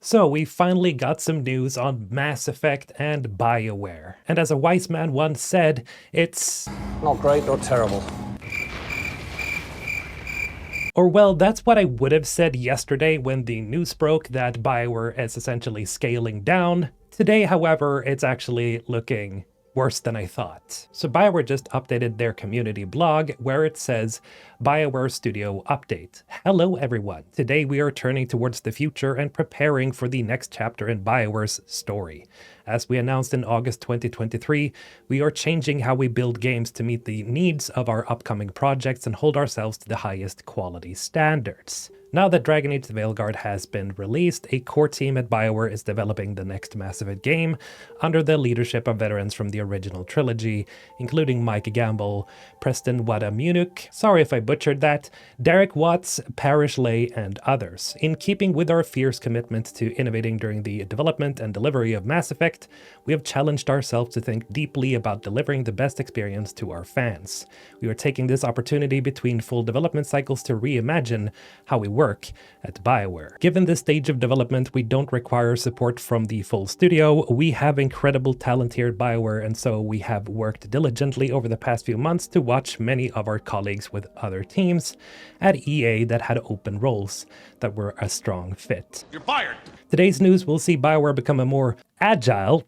So we finally got some news on Mass Effect and Bioware. And as a wise man once said, it's not great or terrible. Or well, that's what I would have said yesterday when the news broke that Bioware is essentially scaling down. Today, however, it's actually looking worse than I thought. So Bioware just updated their community blog where it says, Bioware Studio Update. Hello everyone. Today we are turning towards the future and preparing for the next chapter in Bioware's story. As we announced in August 2023, we are changing how we build games to meet the needs of our upcoming projects and hold ourselves to the highest quality standards. Now that Dragon Age the Veilguard has been released, a core team at Bioware is developing the next Mass Effect game under the leadership of veterans from the original trilogy, including Mike Gamble, Preston Wadamunuk, sorry if I butchered that, Derek Watts, Parrish Lay, and others. In keeping with our fierce commitment to innovating during the development and delivery of Mass Effect, we have challenged ourselves to think deeply about delivering the best experience to our fans. We are taking this opportunity between full development cycles to reimagine how we work at Bioware. Given this stage of development, we don't require support from the full studio. We have incredible talent here at Bioware, and so we have worked diligently over the past few months to watch many of our colleagues with other teams at EA that had open roles that were a strong fit. You're fired! Today's news will see Bioware become a more agile,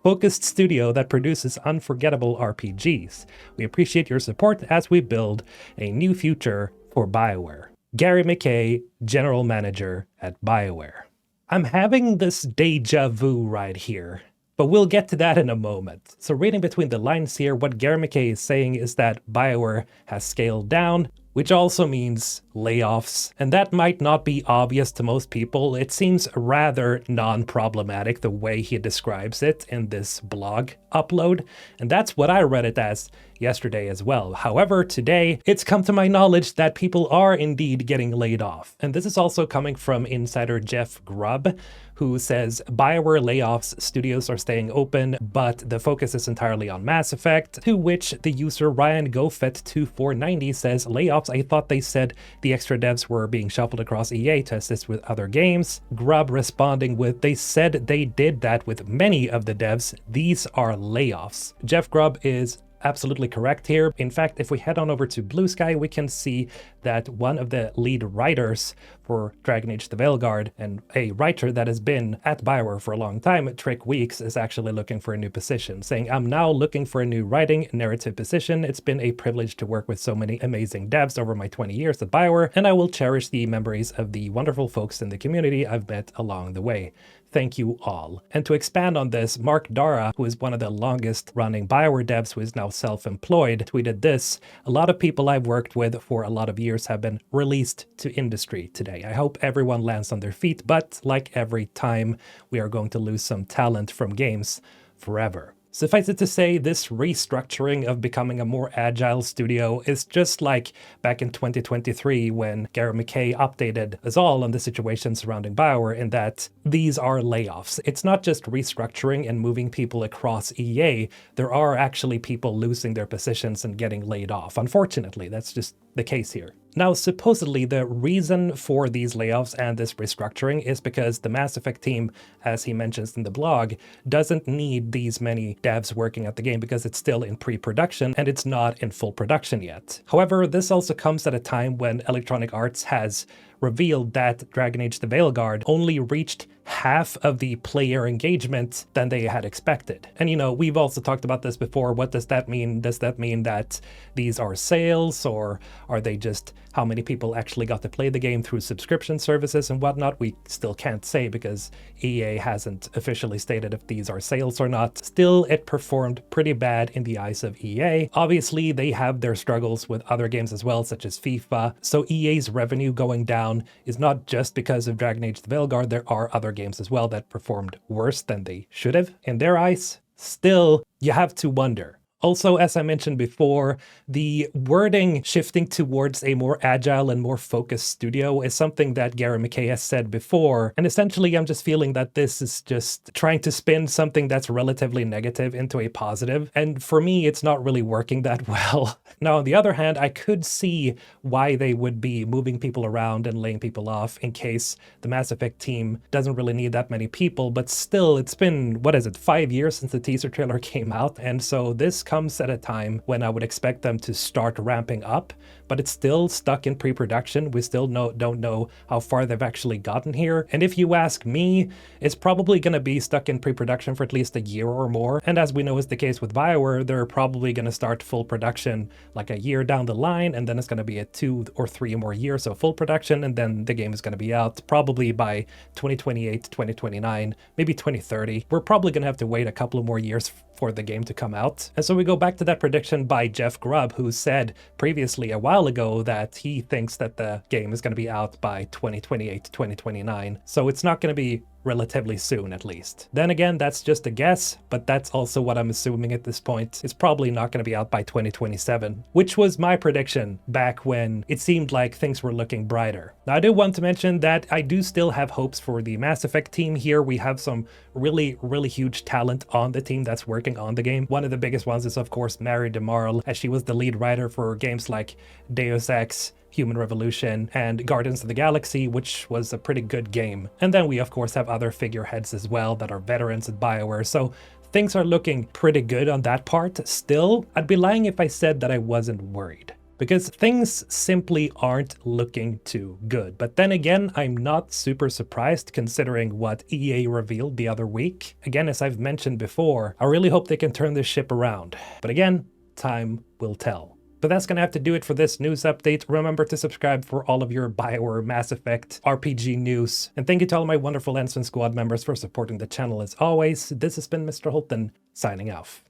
focused studio that produces unforgettable RPGs. We appreciate your support as we build a new future for Bioware. Gary McKay, General Manager at Bioware. I'm having this deja vu right here, but we'll get to that in a moment. So reading between the lines here, what Gary McKay is saying is that Bioware has scaled down, which also means layoffs. And that might not be obvious to most people. It seems rather non-problematic the way he describes it in this blog upload. And that's what I read it as yesterday as well. However, today, it's come to my knowledge that people are indeed getting laid off. And this is also coming from insider Jeff Grubb, who says Bioware layoffs, studios are staying open, but the focus is entirely on Mass Effect, to which the user Ryan Gofet2490 says, layoffs, I thought they said the extra devs were being shuffled across EA to assist with other games. Grubb responding with, they said they did that with many of the devs. These are layoffs. Jeff Grubb is absolutely correct here. In fact, if we head on over to Blue Sky, we can see that one of the lead writers for Dragon Age the Veilguard, and a writer that has been at Bioware for a long time, Trick Weeks, is actually looking for a new position, saying, I'm now looking for a new writing narrative position. It's been a privilege to work with so many amazing devs over my 20 years at Bioware, and I will cherish the memories of the wonderful folks in the community I've met along the way. Thank you all. And to expand on this, Mark Dara, who is one of the longest running Bioware devs who is now self-employed, tweeted this, a lot of people I've worked with for a lot of years have been released to industry today. I hope everyone lands on their feet, but like every time, we are going to lose some talent from games forever. Suffice it to say, this restructuring of becoming a more agile studio is just like back in 2023 when Gary McKay updated us all on the situation surrounding Bioware in that these are layoffs. It's not just restructuring and moving people across EA. There are actually people losing their positions and getting laid off. Unfortunately, that's just the case here. Now, supposedly the reason for these layoffs and this restructuring is because the Mass Effect team, as he mentions in the blog, doesn't need these many devs working at the game because it's still in pre-production and it's not in full production yet. However, this also comes at a time when Electronic Arts has revealed that Dragon Age the Veilguard only reached half of the player engagement than they had expected. And you know, we've also talked about this before. What does that mean? Does that mean that these are sales, or are they just how many people actually got to play the game through subscription services and whatnot? We still can't say because EA hasn't officially stated if these are sales or not. Still, it performed pretty bad in the eyes of EA. Obviously, they have their struggles with other games as well, such as FIFA. So EA's revenue going down is not just because of Dragon Age the Veilguard. There are other games as well that performed worse than they should have in their eyes. Still, you have to wonder, Also, as I mentioned before, the wording shifting towards a more agile and more focused studio is something that Gary McKay has said before. And essentially, I'm just feeling that this is just trying to spin something that's relatively negative into a positive. And for me, it's not really working that well. Now, on the other hand, I could see why they would be moving people around and laying people off in case the Mass Effect team doesn't really need that many people. But still, it's been, 5 years since the teaser trailer came out. And so this comes at a time when I would expect them to start ramping up, but it's still stuck in pre-production. We still don't know how far they've actually gotten here. And if you ask me, it's probably going to be stuck in pre-production for at least a year or more. And as we know is the case with Bioware, they're probably going to start full production like a year down the line, and then it's going to be a 2 or 3 more years of full production, and then the game is going to be out probably by 2028, 2029, maybe 2030. We're probably going to have to wait a couple of more years for the game to come out. And so we go back to that prediction by Jeff Grubb, who said previously a while ago that he thinks that the game is going to be out by 2028, 2029. So it's not going to be relatively soon, at least. Then again, that's just a guess, but that's also what I'm assuming at this point. It's probably not going to be out by 2027, which was my prediction back when it seemed like things were looking brighter. Now, I do want to mention that I do still have hopes for the Mass Effect team here. We have some really huge talent on the team that's working on the game. One of the biggest ones is, of course, Mary DeMarle, as she was the lead writer for games like Deus Ex, Human Revolution, and Guardians of the Galaxy, which was a pretty good game. And then we of course have other figureheads as well that are veterans at Bioware, so things are looking pretty good on that part. Still, I'd be lying if I said that I wasn't worried, because things simply aren't looking too good. But then again, I'm not super surprised considering what EA revealed the other week. Again, as I've mentioned before, I really hope they can turn this ship around. But again, time will tell. But that's gonna have to do it for this news update. Remember to subscribe for all of your Bioware Mass Effect RPG news. And thank you to all my wonderful Ensign Squad members for supporting the channel as always. This has been Mr. Holton, signing off.